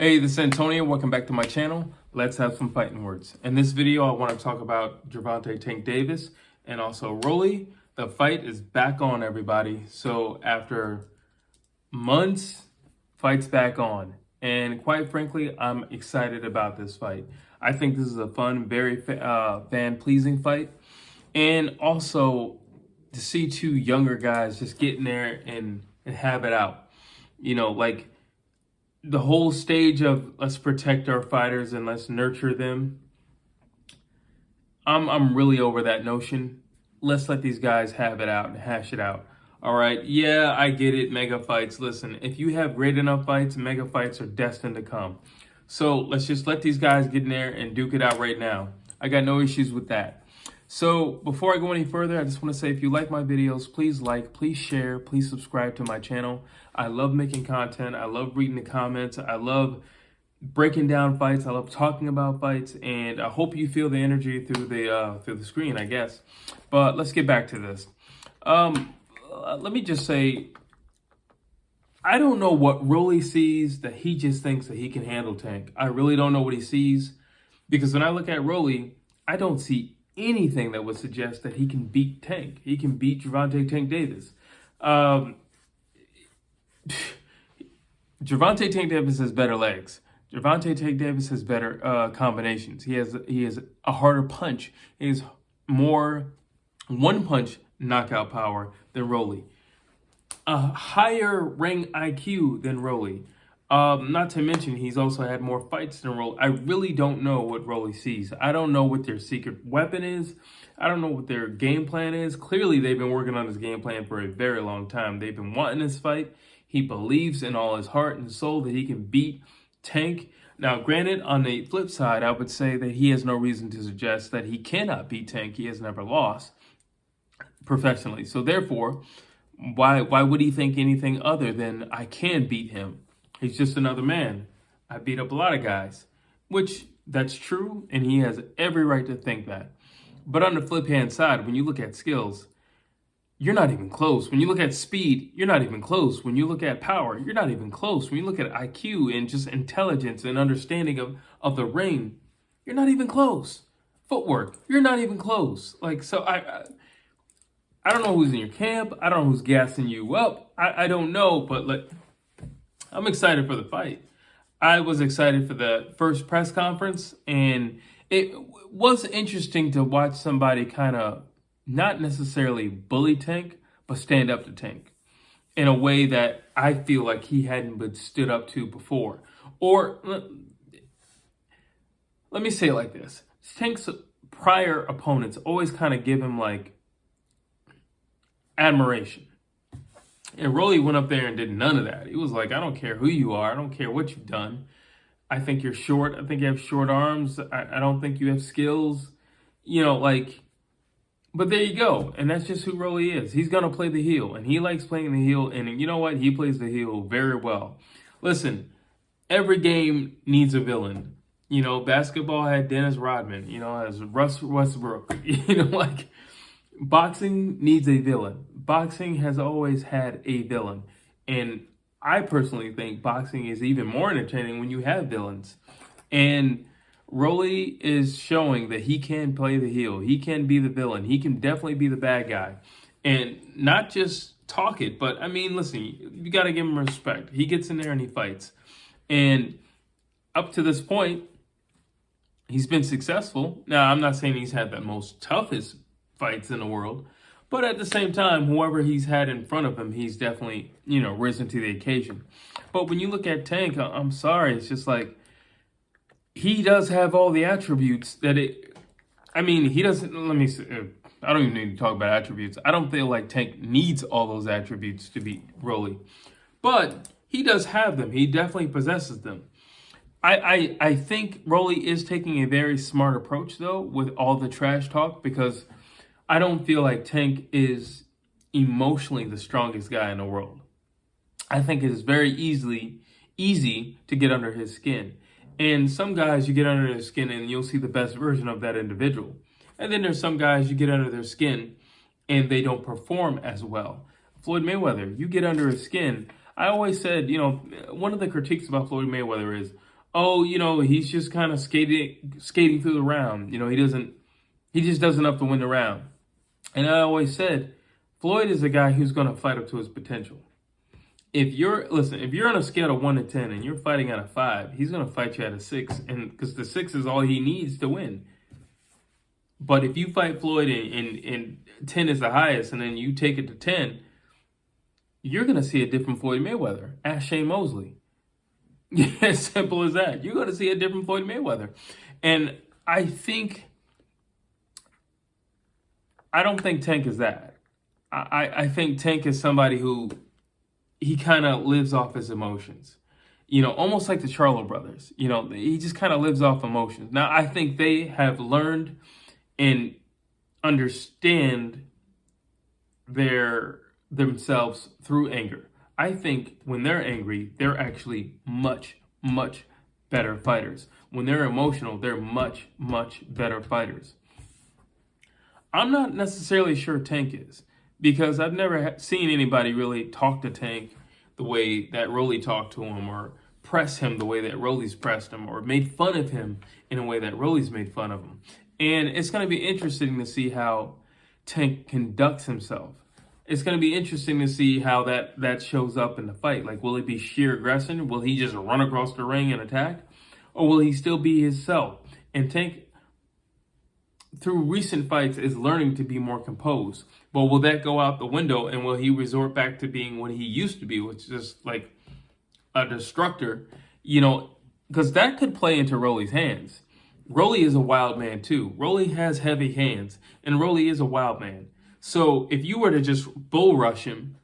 Hey, this is Antonio. Welcome back to my channel. Let's have some fighting words. In this video, I want to talk about Gervante Tank Davis and also Rolly. The fight is back on, everybody. So after months, fight's back on. And quite frankly, I'm excited about this fight. I think this is a fun, very fan-pleasing fight. And also to see two younger guys just get in there and have it out. You know, like the whole stage of let's protect our fighters and let's nurture them. I'm really over that notion. Let's let these guys have it out and hash it out. All right. Yeah, I get it. Mega fights. Listen, if you have great enough fights, mega fights are destined to come. So let's just let these guys get in there and duke it out right now. I got no issues with that. So before I go any further, I just want to say, if you like my videos, please like, please share, please subscribe to my channel. I love making content. I love reading the comments. I love breaking down fights. I love talking about fights, and I hope you feel the energy through the screen, I guess. But let's get back to this. Let me just say, I don't know what Rolly sees that he just thinks that he can handle Tank. I really don't know what he sees, because when I look at Rolly, I don't see anything that would suggest that he can beat Tank. He can beat Gervante Tank Davis. Gervante Tank Davis has better legs. Gervante Tank Davis has better combinations. He has a harder punch. He has more one-punch knockout power than Rolly. A higher ring IQ than Rolly. Not to mention, he's also had more fights than Rolly. I really don't know what Rolly sees. I don't know what their secret weapon is. I don't know what their game plan is. Clearly, they've been working on this game plan for a very long time. They've been wanting this fight. He believes in all his heart and soul that he can beat Tank. Now, granted, on the flip side, I would say that he has no reason to suggest that he cannot beat Tank. He has never lost professionally. So therefore, why would he think anything other than I can beat him? He's just another man. I beat up a lot of guys, which that's true, and he has every right to think that. But on the flip hand side, when you look at skills, you're not even close. When you look at speed, you're not even close. When you look at power, you're not even close. When you look at IQ and just intelligence and understanding of the ring, you're not even close. Footwork, you're not even close. Like, so I don't know who's in your camp. I don't know who's gassing you up. I don't know, but like, I'm excited for the fight. I was excited for the first press conference, and it was interesting to watch somebody kind of not necessarily bully Tank, but stand up to Tank in a way that I feel like he hadn't been stood up to before. Or let me say it like this. Tank's prior opponents always kind of give him like admiration. And Rolly went up there and did none of that. He was like, I don't care who you are. I don't care what you've done. I think you're short. I think you have short arms. I don't think you have skills. You know, like, but there you go. And that's just who Rolly is. He's going to play the heel. And he likes playing the heel. And you know what? He plays the heel very well. Listen, every game needs a villain. You know, basketball had Dennis Rodman. You know, has Russ Westbrook. You know, like, boxing needs a villain. Boxing has always had a villain. And I personally think boxing is even more entertaining when you have villains. And Rolly is showing that he can play the heel. He can be the villain. He can definitely be the bad guy. And not just talk it, but I mean, listen, you got to give him respect. He gets in there and he fights. And up to this point, he's been successful. Now, I'm not saying he's had the most toughest fights in the world, but at the same time, whoever he's had in front of him, he's definitely, you know, risen to the occasion. But when you look at Tank, I'm sorry, it's just like, he does have all the attributes that he doesn't, let me say, I don't even need to talk about attributes. I don't feel like Tank needs all those attributes to beat Rolly, but he does have them. He definitely possesses them. I think Rolly is taking a very smart approach, though, with all the trash talk, because I don't feel like Tank is emotionally the strongest guy in the world. I think it is very easy to get under his skin. And some guys, you get under their skin and you'll see the best version of that individual. And then there's some guys you get under their skin and they don't perform as well. Floyd Mayweather, you get under his skin. I always said, you know, one of the critiques about Floyd Mayweather is, oh, he's just kind of skating through the round. He just does enough to win the round. And I always said, Floyd is a guy who's going to fight up to his potential. If you're on a scale of 1 to 10 and you're fighting at a 5, he's going to fight you at a 6, and because the 6 is all he needs to win. But if you fight Floyd and 10 is the highest, and then you take it to 10, you're going to see a different Floyd Mayweather. Ask Shane Mosley. As simple as that. You're going to see a different Floyd Mayweather. And I don't think Tank is that. I think Tank is somebody who he kind of lives off his emotions. Almost like the Charlo brothers. He just kind of lives off emotions. Now, I think they have learned and understand themselves through anger. I think when they're angry, they're actually much, much better fighters. When they're emotional, they're much, much better fighters. I'm not necessarily sure Tank is, because I've never seen anybody really talk to Tank the way that Rolly talked to him, or press him the way that Rolly's pressed him, or made fun of him in a way that Rolly's made fun of him. And it's going to be interesting to see how Tank conducts himself. It's going to be interesting to see how that shows up in the fight. Like, will it be sheer aggression? Will he just run across the ring and attack? Or will he still be himself? And Tank, through recent fights, is learning to be more composed. But will that go out the window, and will he resort back to being what he used to be, which is just like a destructor? Because that could play into Rolly's hands. Rolly is a wild man too. Rolly has heavy hands, and Rolly is a wild man. So if you were to just bull rush him,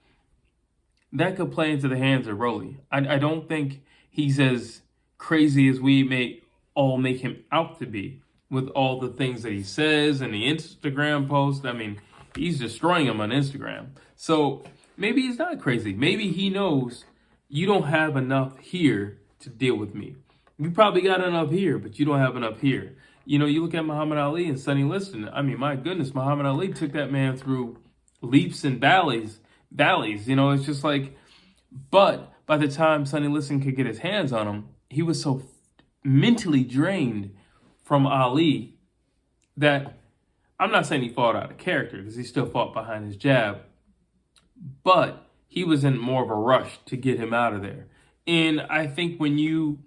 that could play into the hands of Rolly. I don't think he's as crazy as we may all make him out to be, with all the things that he says and the Instagram posts. I mean, he's destroying him on Instagram. So maybe he's not crazy. Maybe he knows you don't have enough here to deal with me. You probably got enough here, but you don't have enough here. You look at Muhammad Ali and Sonny Liston. I mean, my goodness, Muhammad Ali took that man through leaps and valleys. It's just like, but by the time Sonny Liston could get his hands on him, he was so mentally drained from Ali that, I'm not saying he fought out of character, because he still fought behind his jab, but he was in more of a rush to get him out of there. And I think when you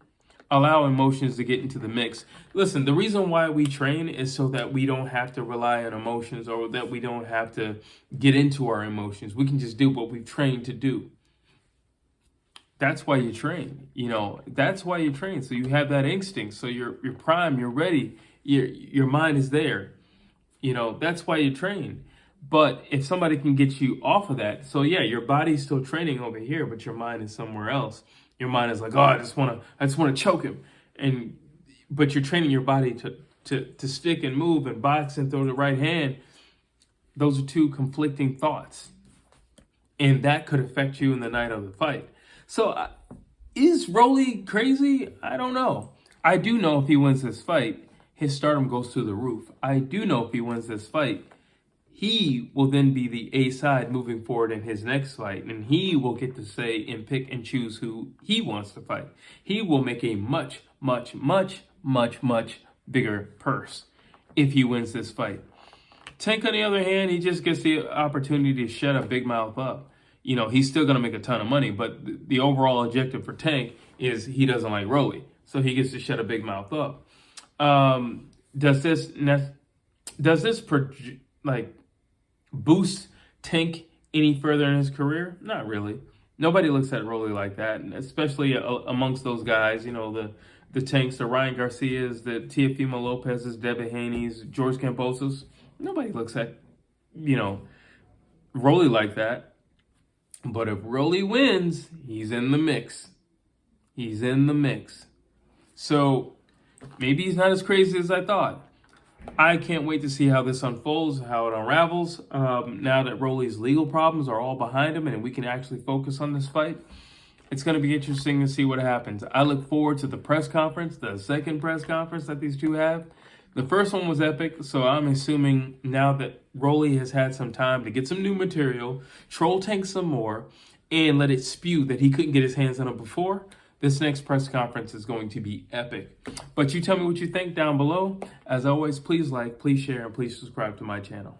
allow emotions to get into the mix. Listen, the reason why we train is so that we don't have to rely on emotions, or that we don't have to get into our emotions. We can just do what we've trained to do. That's why you train. That's why you train. So you have that instinct. So you're prime, you're ready. Your mind is there. That's why you train. But if somebody can get you off of that, so yeah, your body's still training over here, but your mind is somewhere else. Your mind is like, oh, I just want to choke him, but you're training your body to stick and move and box and throw the right hand. Those are two conflicting thoughts, and that could affect you in the night of the fight. So, is Rolly crazy? I don't know. I do know if he wins this fight, his stardom goes through the roof. I do know if he wins this fight, he will then be the A side moving forward in his next fight, and he will get to say and pick and choose who he wants to fight. He will make a much, much, much, much, much bigger purse if he wins this fight. Tank, on the other hand, he just gets the opportunity to shut a big mouth up. He's still going to make a ton of money, but the overall objective for Tank is he doesn't like Rolly, so he gets to shut a big mouth up. Does this boost Tank any further in his career? Not really. Nobody looks at Rolly like that, and especially amongst those guys, the Tanks, the Ryan Garcias, the Teofimo Lopez's, Devin Haney's, George Kambosos. Nobody looks at, Rolly like that. But if Rolly wins, he's in the mix. He's in the mix. So maybe he's not as crazy as I thought. I can't wait to see how this unfolds, how it unravels. Now that Rolly's legal problems are all behind him and we can actually focus on this fight, it's going to be interesting to see what happens. I look forward to the press conference, the second press conference that these two have. The first one was epic, so I'm assuming now that Rolly has had some time to get some new material, troll Tank some more, and let it spew that he couldn't get his hands on him before, This next press conference is going to be epic. But you tell me what you think down below. As always, please like, please share, and please subscribe to my channel.